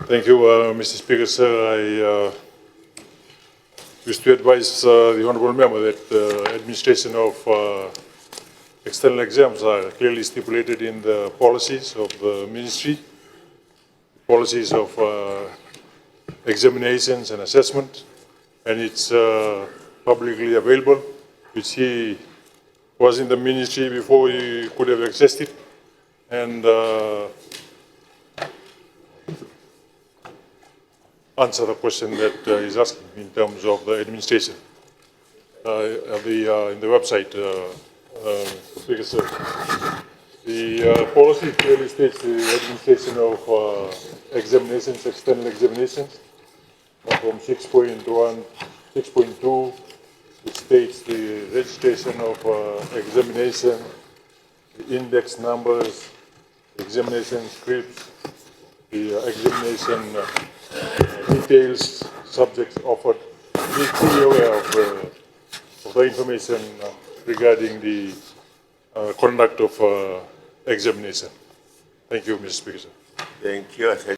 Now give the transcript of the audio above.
Thank you, Mr. Speaker, sir. I wish to advise the honourable member that the administration of external exams are clearly stipulated in the policies of the ministry, policies of examinations and assessment, and it's publicly available, which he was in the ministry before he could have accessed it. And answer the question that he's asking in terms of the administration in the website. Speaker, sir. The policy clearly states the administration of examinations, external examinations, from 6.1, 6.2, it states the registration of examination, the index numbers, examination scripts, the examination details, subjects offered. Be fully aware of the information regarding the conduct of examination. Thank you, Mr. Speaker. Thank you, Aseri